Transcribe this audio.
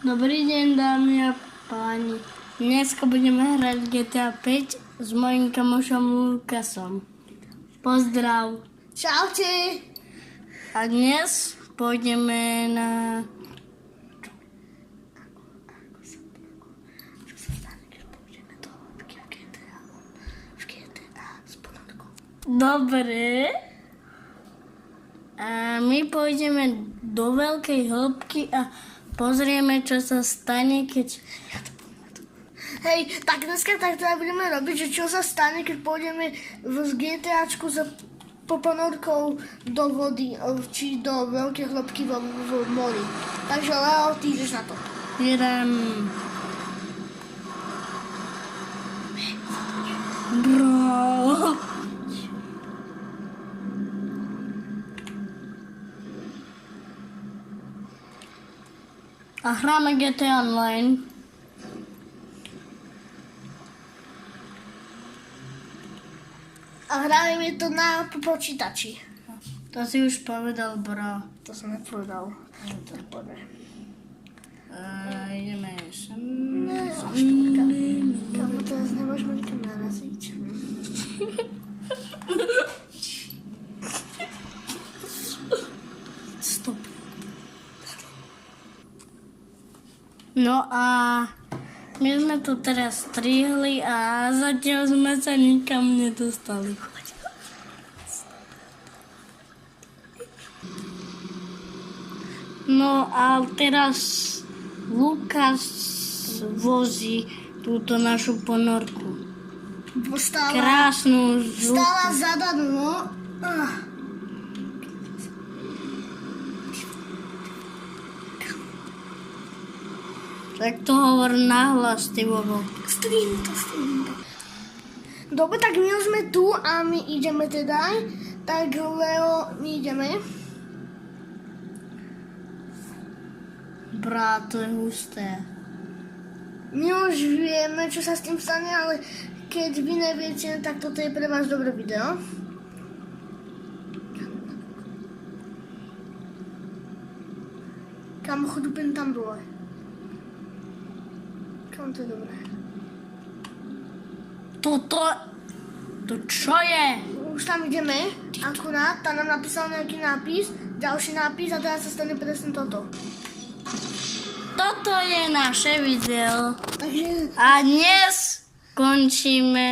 Dobrý deň, dámy a páni. Dneska budeme hrať GTA 5 s mojím kamošom Lukasom. Pozdrav. Čaute. A dnes pôjdeme na... Čo sa stane, keď pôjdeme do hĺbky v GTA s ponorkou? Dobre. A my pôjdeme do veľkej hĺbky a pozrieme, čo sa stane, keď... Hej, tak dneska tak teda budeme robiť, že čo sa stane, keď pôjdeme z GTAčku za ponorkou do vody, či do veľkej hĺbky v mori. Takže Leo, ty ideš na to. Idem. Bro. A hráme GTA Online. A hráme to na počítači. To si už povedal, bro. To som nepovedal. To povedal. Ideme sem. Kamo, teraz nemôžeme nikam naraziť. Stop. No a my sme tu teraz strihli a zatiaľ sme sa nikam nedostali. No a teraz Lukas vozí túto našu ponorku. Krásnu žltú. Stála zadadno. Tak to hovor nahlas, ty bobo. Strím to. Dobre, tak my už sme tu a my ideme teda. Tak Leo, my ideme. Brá, to je husté. My už vieme, čo sa s tým stane, ale keď vy neviete, tak toto je pre vás dobré video. Kam chodím tam bolo. Kam to je dobré. To čo je? Už tam ideme, akurát, tam nám napísal nejaký nápis, ďalší nápis a teraz sa stane presne toto. Toto je naše video. Takže A dnes končíme.